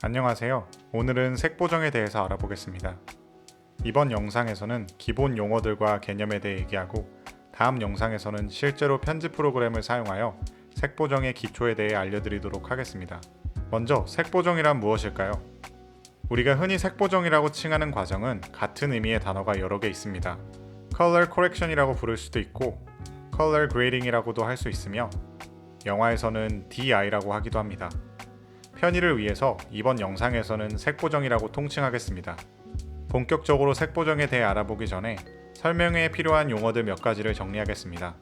안녕하세요. 오늘은 색보정에 대해서 알아보겠습니다. 이번 영상에서는 기본 용어들과 개념에 대해 얘기하고 다음 영상에서는 실제로 편집 프로그램을 사용하여 색보정의 기초에 대해 알려드리도록 하겠습니다. 먼저 색보정이란 무엇일까요? 우리가 흔히 색보정이라고 칭하는 과정은 같은 의미의 단어가 여러 개 있습니다. Color Correction이라고 부를 수도 있고 Color Grading이라고도 할 수 있으며 영화에서는 DI라고 하기도 합니다. 편의를 위해서 이번 영상에서는 색보정이라고 통칭하겠습니다. 본격적으로 색보정에 대해 알아보기 전에 설명에 필요한 용어들 몇 가지를 정리하겠습니다.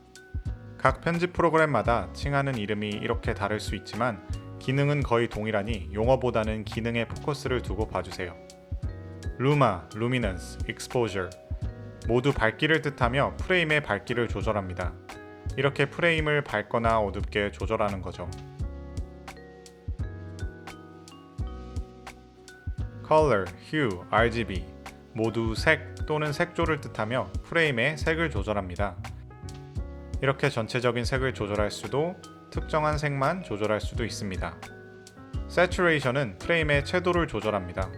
각 편집 프로그램마다 칭하는 이름이 이렇게 다를 수 있지만 기능은 거의 동일하니 용어보다는 기능에 포커스를 두고 봐주세요. Luma, Luminance, Exposure 모두 밝기를 뜻하며 프레임의 밝기를 조절합니다. 이렇게 프레임을 밝거나 어둡게 조절하는 거죠. Color, Hue, RGB 모두 색 또는 색조를 뜻하며 프레임의 색을 조절합니다. 이렇게 전체적인 색을 조절할 수도 특정한 색만 조절할 수도 있습니다. Saturation은 프레임의 채도를 조절합니다.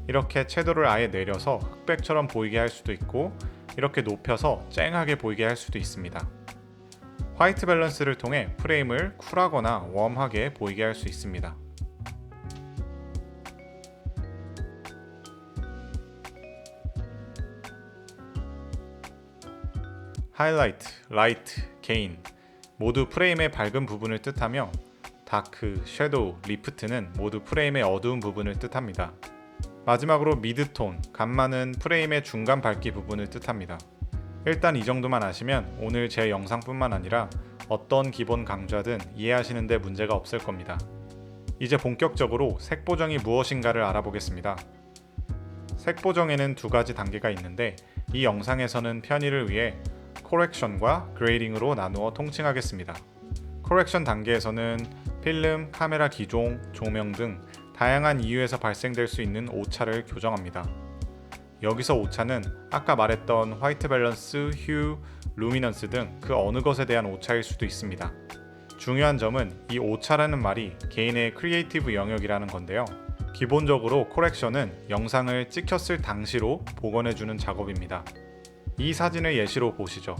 이렇게 채도를 아예 내려서 흑백처럼 보이게 할 수도 있고 이렇게 높여서 쨍하게 보이게 할 수도 있습니다. 화이트 밸런스를 통해 프레임을 쿨하거나 웜하게 보이게 할 수 있습니다. 하이라이트, 라이트, 게인 모두 프레임의 밝은 부분을 뜻하며 다크, 섀도우, 리프트는 모두 프레임의 어두운 부분을 뜻합니다. 마지막으로 미드톤, 감마는 프레임의 중간 밝기 부분을 뜻합니다. 일단 이 정도만 아시면 오늘 제 영상뿐만 아니라 어떤 기본 강좌든 이해하시는 데 문제가 없을 겁니다. 이제 본격적으로 색보정이 무엇인가를 알아보겠습니다. 색보정에는 두 가지 단계가 있는데 이 영상에서는 편의를 위해 코렉션과 그레이딩으로 나누어 통칭하겠습니다. 코렉션 단계에서는 필름, 카메라 기종, 조명 등 다양한 이유에서 발생될 수 있는 오차를 교정합니다. 여기서 오차는 아까 말했던 화이트 밸런스, 휴, 루미넌스 등 그 어느 것에 대한 오차일 수도 있습니다. 중요한 점은 이 오차라는 말이 개인의 크리에이티브 영역이라는 건데요. 기본적으로 코렉션은 영상을 찍혔을 당시로 복원해주는 작업입니다. 이 사진을 예시로 보시죠.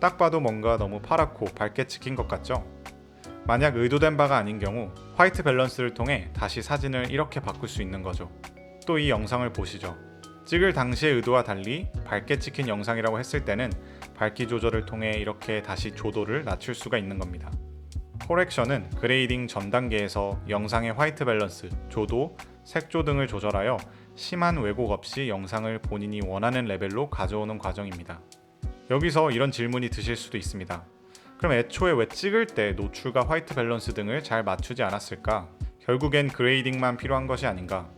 딱 봐도 뭔가 너무 파랗고 밝게 찍힌 것 같죠? 만약 의도된 바가 아닌 경우 화이트 밸런스를 통해 다시 사진을 이렇게 바꿀 수 있는 거죠. 또 이 영상을 보시죠. 찍을 당시의 의도와 달리 밝게 찍힌 영상이라고 했을 때는 밝기 조절을 통해 이렇게 다시 조도를 낮출 수가 있는 겁니다. 코렉션은 그레이딩 전 단계에서 영상의 화이트 밸런스, 조도, 색조 등을 조절하여 심한 왜곡 없이 영상을 본인이 원하는 레벨로 가져오는 과정입니다. 여기서 이런 질문이 드실 수도 있습니다. 그럼 애초에 왜 찍을 때 노출과 화이트 밸런스 등을 잘 맞추지 않았을까? 결국엔 그레이딩만 필요한 것이 아닌가?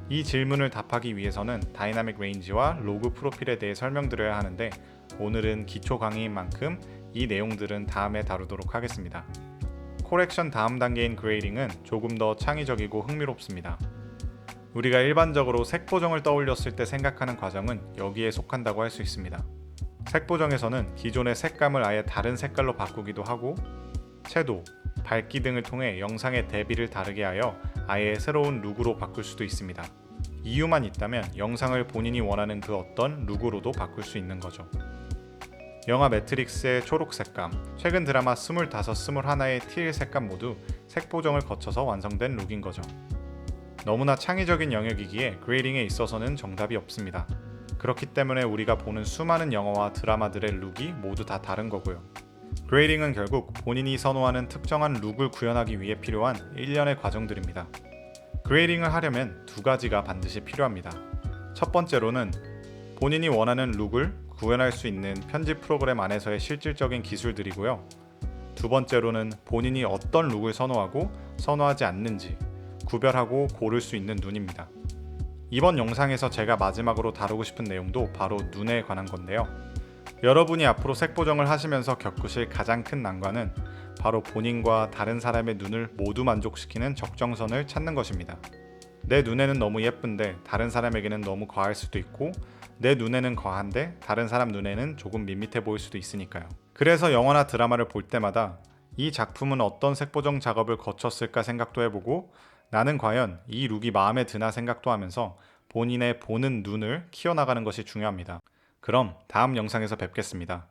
이 질문을 답하기 위해서는 다이나믹 레인지와 로그 프로필에 대해 설명드려야 하는데 오늘은 기초 강의인 만큼 이 내용들은 다음에 다루도록 하겠습니다. 코렉션 다음 단계인 그레이딩은 조금 더 창의적이고 흥미롭습니다. 우리가 일반적으로 색보정을 떠올렸을 때 생각하는 과정은 여기에 속한다고 할 수 있습니다. 색보정에서는 기존의 색감을 아예 다른 색깔로 바꾸기도 하고 채도, 밝기 등을 통해 영상의 대비를 다르게 하여 아예 새로운 룩으로 바꿀 수도 있습니다. 이유만 있다면 영상을 본인이 원하는 그 어떤 룩으로도 바꿀 수 있는 거죠. 영화 매트릭스의 초록 색감, 최근 드라마 25, 21의 teal 색감 모두 색보정을 거쳐서 완성된 룩인 거죠. 너무나 창의적인 영역이기에 그레이딩에 있어서는 정답이 없습니다. 그렇기 때문에 우리가 보는 수많은 영화와 드라마들의 룩이 모두 다 다른 거고요. 그레이딩은 결국 본인이 선호하는 특정한 룩을 구현하기 위해 필요한 일련의 과정들입니다. 그레이딩을 하려면 두 가지가 반드시 필요합니다. 첫 번째로는 본인이 원하는 룩을 구현할 수 있는 편집 프로그램 안에서의 실질적인 기술들이고요. 두 번째로는 본인이 어떤 룩을 선호하고 선호하지 않는지 구별하고 고를 수 있는 눈입니다. 이번 영상에서 제가 마지막으로 다루고 싶은 내용도 바로 눈에 관한 건데요. 여러분이 앞으로 색보정을 하시면서 겪으실 가장 큰 난관은 바로 본인과 다른 사람의 눈을 모두 만족시키는 적정선을 찾는 것입니다. 내 눈에는 너무 예쁜데 다른 사람에게는 너무 과할 수도 있고 내 눈에는 과한데 다른 사람 눈에는 조금 밋밋해 보일 수도 있으니까요. 그래서 영화나 드라마를 볼 때마다 이 작품은 어떤 색보정 작업을 거쳤을까 생각도 해보고 나는 과연 이 룩이 마음에 드나 생각도 하면서 본인의 보는 눈을 키워나가는 것이 중요합니다. 그럼 다음 영상에서 뵙겠습니다.